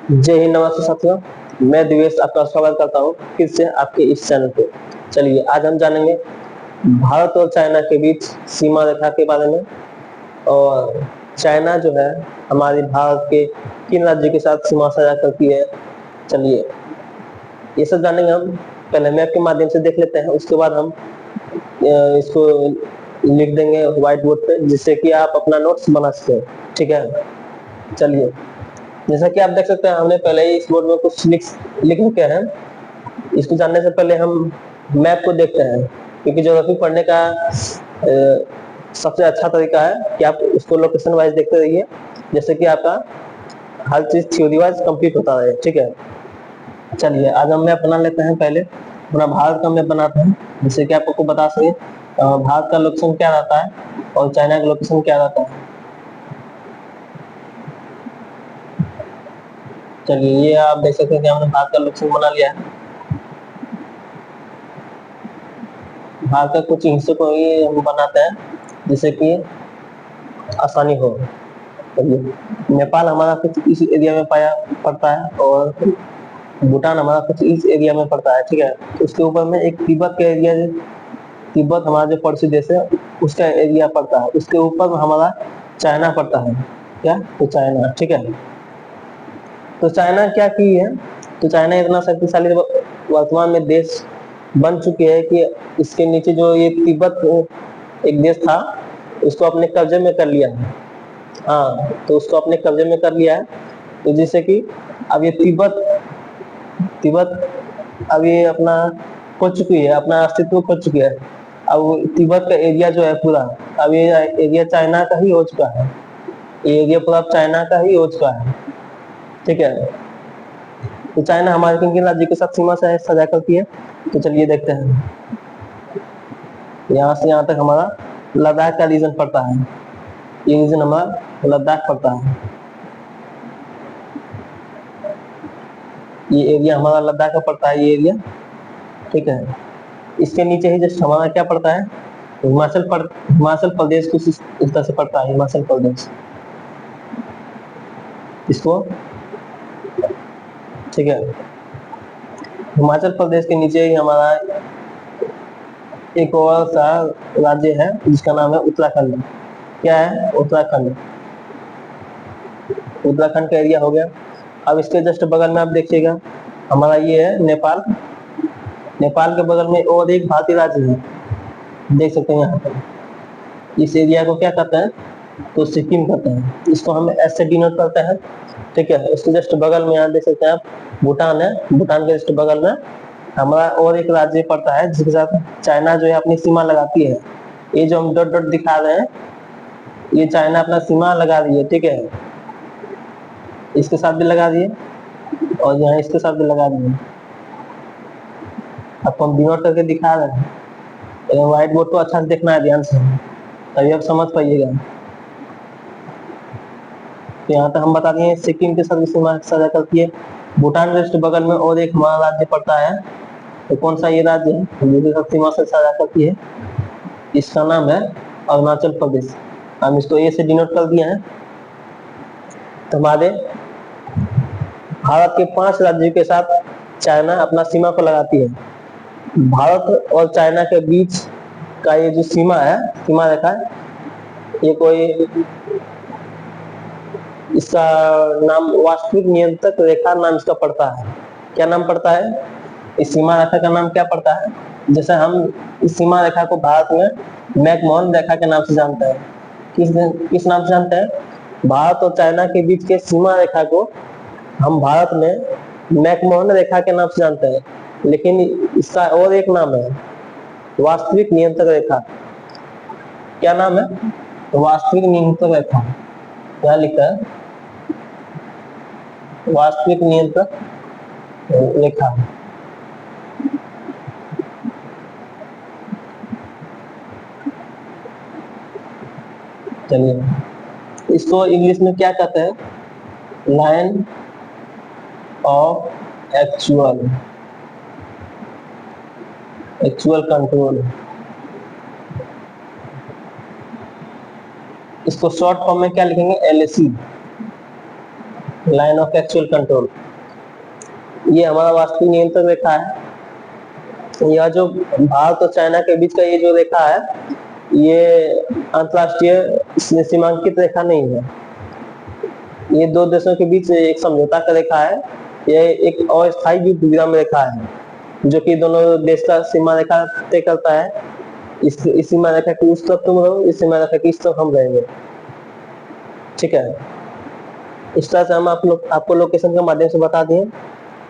जय हिंद, नमस्ते साथियों। मैं दिवेश आपका स्वागत करता हूँ फिर से आपके इस चैनल पे। चलिए आज हम जानेंगे भारत और चाइना के बीच सीमा रेखा के बारे में, और चाइना जो है हमारे भारत के किन राज्यों के साथ सीमा साझा करती है। चलिए ये सब जानेंगे हम। पहले मैप के माध्यम से देख लेते हैं, उसके बाद हम इसको लिख देंगे व्हाइट बोर्ड पे, जिससे कि आप अपना नोट्स बना सकें। ठीक है, चलिए जैसा कि आप देख सकते हैं हमने पहले ही इस बोर्ड में कुछ लिख रखे हैं। इसको जानने से पहले हम मैप को देखते हैं, क्योंकि ज्योग्राफी पढ़ने का सबसे अच्छा तरीका है कि आप उसको लोकेशन वाइज देखते रहिए, जैसे कि आपका हर चीज थ्योरी वाइज कंप्लीट होता रहे। ठीक है, चलिए आज हम मैप बना लेते हैं। पहले अपना भारत का मैप बनाते हैं, जिससे कि आपको बता सके भारत का लोकेशन क्या रहता है और चाइना का लोकेशन क्या रहता है। चलिए ये आप देख सकते हैं कि हमने भारत का लोकेशन बना लिया है। भारत का कुछ हिस्सों को ही हम बनाते हैं जिससे कि आसानी हो। नेपाल हमारा कुछ इस एरिया में पड़ता है, और भूटान हमारा कुछ इस एरिया में पड़ता है। ठीक है, उसके ऊपर में एक तिब्बत का एरिया, तिब्बत हमारा जो पड़ोसी देश है उसका एरिया पड़ता है। उसके ऊपर हमारा चाइना पड़ता है। क्या? तो चाइना। ठीक है, तो चाइना क्या की है, तो चाइना इतना शक्तिशाली वर्तमान में देश बन चुकी है कि इसके नीचे जो ये तिब्बत एक देश था उसको अपने कब्जे में कर लिया है। हाँ, तो उसको अपने कब्जे में कर लिया है, तो जिससे कि अब ये तिब्बत अब ये अपना खो चुकी है, अपना अस्तित्व खो चुकी है। अब तिब्बत का एरिया जो है पूरा, अब ये एरिया चाइना का ही हो चुका है। ये एरिया पूरा चाइना का ही हो चुका है। ठीक है, तो चाइना हमारे किन किन राज्य के साथ सीमा साझा करती है, तो चलिए देखते हैं। यहाँ से यहाँ तक हमारा लद्दाख का रीजन पड़ता है। ये रीजन हमारा लद्दाख पड़ता है। ये एरिया हमारा लद्दाख का पड़ता है, ये एरिया। ठीक है, इसके नीचे ही जस्ट हमारा क्या पड़ता है, हिमाचल प्रदेश कुछ इस तरह से पड़ता है। हिमाचल प्रदेश इसको, ठीक है, हिमाचल प्रदेश के नीचे ही हमारा एक और सा राज्य है जिसका नाम है उत्तराखंड। क्या है? उत्तराखंड। उत्तराखंड का एरिया हो गया। अब इसके जस्ट बगल में आप देखिएगा हमारा ये है नेपाल। नेपाल के बगल में और एक भारतीय राज्य है, देख सकते हैं यहाँ पर। इस एरिया को क्या कहते हैं, तो सिक्किम कहते हैं। इसको हम एस से डिनोट करते हैं। ठीक है, इसके जस्ट बगल में यहाँ देख सकते हैं आप भूटान है। भूटान के जस्ट बगल में हमारा और एक राज्य पड़ता है जिसके साथ चाइना जो है अपनी सीमा लगाती है। ये जो हम डॉट डॉट दिखा रहे हैं, ये चाइना अपना सीमा लगा रही है। ठीक है, इसके साथ भी लगा दिए और यहाँ इसके साथ भी लगा दिए। आपको हम डिनोट करके दिखा रहे हैं, व्हाइट बोर्ड को अच्छा से देखना है ध्यान से, तभी आप समझ पाइएगा। तो यहाँ तक हम बता दिए सिक्किम के साथ सीमा साझा करती है। भूटान जस्ट बगल में और एक हमारा राज्य पड़ता है, तो कौन सा ये राज्य है जिसके साथ सीमा से साझा करती है, इसका नाम है अरुणाचल प्रदेश। हम इसको ए से डिनोट कर दिए हैं। तो हमारे भारत के 5 राज्यों के साथ चाइना अपना सीमा को लगाती है। भारत और चाइना के बीच का ये जो सीमा है, सीमा रेखा, ये कोई, इसका नाम वास्तविक नियंत्रक रेखा नाम इसका पड़ता है। क्या नाम पड़ता है? इस सीमा रेखा का नाम क्या पड़ता है? जैसे हम इस सीमा रेखा को भारत में मैकमोहन रेखा के नाम से जानते हैं। किस नाम से जानते हैं? भारत और चाइना के बीच के सीमा रेखा को हम भारत में मैकमोहन रेखा के नाम से जानते हैं, लेकिन इसका और एक नाम है वास्तविक नियंत्रक रेखा। क्या नाम है? वास्तविक नियंत्रक रेखा। क्या लिखा है? वास्तविक नियंत्रक रेखा। चलिए इसको इंग्लिश में क्या कहते हैं? Line of actual control. इसको शॉर्ट फॉर्म में क्या लिखेंगे? LAC, line of actual control, ये हमारा वास्तविक नियंत्रण रेखा है। यह जो भारत और चाइना के बीच का ये जो रेखा है, ये अंतरराष्ट्रीय सीमांकित रेखा नहीं है, ये दो देशों के बीच एक समझौता का रेखा है। यह एक अस्थायी युद्ध विराम रेखा है जो कि दोनों देश का सीमा रेखा तय करता है। इस सीमा रेखा की उस तरफ तुम रहो, इस सीमा रेखा की इस तरफ हम रहेंगे, ठीक है। इस तरह से हम आपको लोकेशन के माध्यम से बता दिए।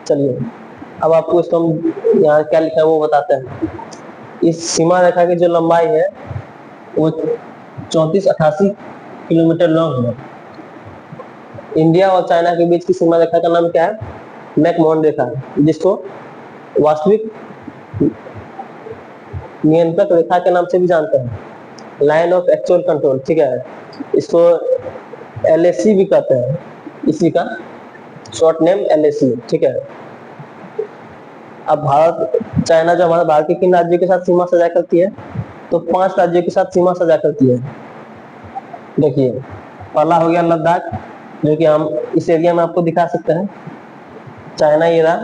चलिए अब आपको इसको हम यहाँ क्या लिखा है वो बताते हैं। इस सीमा रेखा की जो लंबाई है वो 3488 किलोमीटर लॉन्ग है। इंडिया और चाइना के बीच की सीमा रेखा का नाम क्या है? मैकमोहन रेखा, जिसको वास्तविक नियंत्रक रेखा के नाम से भी जानते हैं, लाइन ऑफ एक्चुअल कंट्रोल, ठीक है। इसको LAC भी कहते हैं, इसी का शॉर्ट नेम LAC, ठीक है। अब भारत चाइना जो हमारे भारत के किन राज्यों के साथ सीमा साझा करती है? तो 5 राज्यों के साथ सीमा साझा करती है। देखिए पहला हो गया लद्दाख, जो कि हम इस एरिया में आपको दिखा सकते हैं। चाइना ये रहा,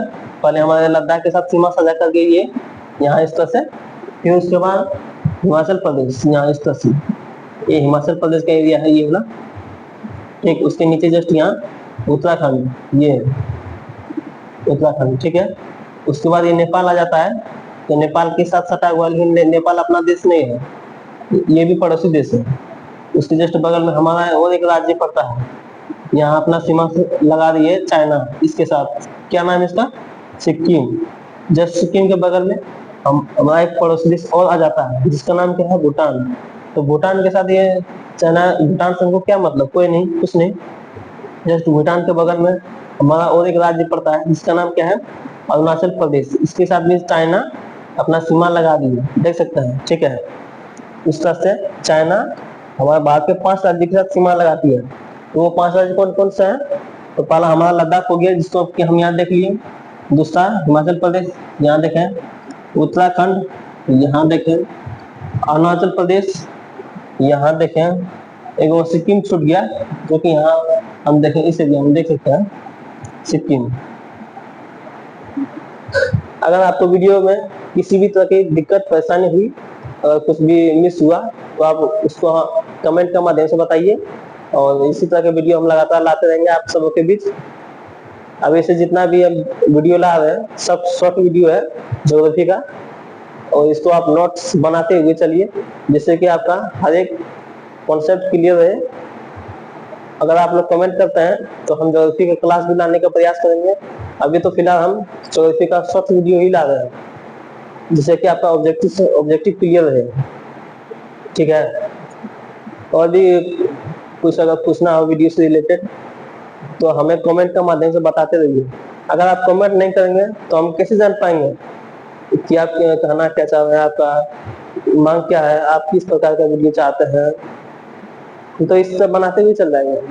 पहले हमारे लद्दाख के साथ सीमा साझा कर गई है यहाँ इस तरह से। फिर उसके बाद हिमाचल प्रदेश यहाँ इस तरह से, ये हिमाचल प्रदेश का एरिया है ये वाला, ठीक। उसके नीचे जस्ट यहाँ उत्तराखंड, ये उत्तराखंड, ठीक है। उसके बाद ये नेपाल आ जाता है, तो नेपाल के साथ सटा हुआ, लेकिन नेपाल अपना देश नहीं है, ये भी पड़ोसी देश है। उसके जस्ट बगल में हमारा और एक राज्य पड़ता है, यहाँ अपना सीमा लगा रही है चाइना इसके साथ। क्या नाम है इसका? सिक्किम। जस्ट सिक्किम के बगल में हमारा एक पड़ोसी देश और आ जाता है, जिसका नाम क्या है? भूटान। तो भूटान के साथ ये चाइना, भूटान संघ को क्या मतलब? कोई नहीं, कुछ नहीं। जस्ट भूटान के बगल में हमारा और एक राज्य पड़ता है, जिसका नाम क्या है? अरुणाचल प्रदेश। इसके साथ भी चाइना अपना सीमा लगा दी है, देख सकते हैं, ठीक है। इस तरह से चाइना हमारे भारत के 5 राज्य के साथ सीमा लगाती है। तो वो 5 राज्य कौन कौन से हैं? तो पहला हमारा लद्दाख हो गया, जिसको कि हम यहाँ देख लिए। दूसरा हिमाचल प्रदेश, यहाँ देखें। उत्तराखंड यहाँ देखें। अरुणाचल प्रदेश यहाँ देखें। एक वो सिक्किम छूट गया, जो कि यहाँ हम देखें, इस एरिया में देख सकते हैं सिक्किम। अगर आपको वीडियो में किसी भी तरह की दिक्कत परेशानी हुई, अगर कुछ भी मिस हुआ, तो आप उसको कमेंट के माध्यम से बताइए, और इसी तरह के वीडियो हम लगातार लाते रहेंगे आप सबों के बीच। अब ऐसे जितना भी हम वीडियो ला रहे हैं सब शॉर्ट वीडियो है ज्योग्राफी का, और इसको आप नोट्स बनाते हुए चलिए, जिससे कि आपका हर एक कॉन्सेप्ट क्लियर रहे। अगर आप लोग कमेंट करते हैं तो हम ज्योग्राफी का क्लास भी लाने का प्रयास करेंगे। अभी तो फिलहाल हम ज्योग्राफी का शॉर्ट वीडियो ही ला रहे हैं, जिससे कि आपका ऑब्जेक्टिव क्लियर रहे, ठीक है। और भी कुछ अगर पूछना हो वीडियो से रिलेटेड, तो हमें कमेंट के माध्यम से बताते रहिए। अगर आप कमेंट नहीं करेंगे तो हम कैसे जान पाएंगे कि आप कहना क्या चाह रहे हैं, आपका मांग क्या है, आप किस प्रकार का वीडियो चाहते हैं। तो इस तरह बनाते हुए चल जाएंगे।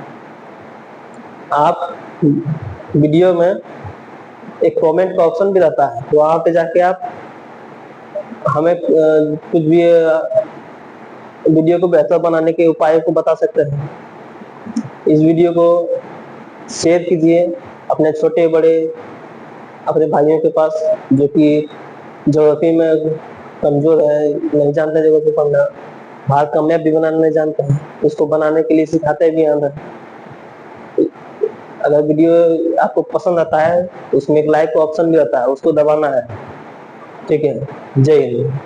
आप वीडियो में एक कमेंट का ऑप्शन भी रहता है, तो वहां पे जाके आप हमें कुछ भी वीडियो को बेहतर बनाने के उपायों को बता सकते हैं। इस वीडियो को शेयर कीजिए अपने छोटे बड़े अपने भाइयों के पास, जो कि ज्योग्राफी में कमजोर है, नहीं जानते ज्योग्राफी पढ़ना, भारत का मैप भी बनाना नहीं जानते हैं, उसको बनाने के लिए सिखाते भी हैं। अगर वीडियो आपको पसंद आता है तो उसमें एक लाइक का ऑप्शन भी रहता है, उसको दबाना है, ठीक है। जय हिंद।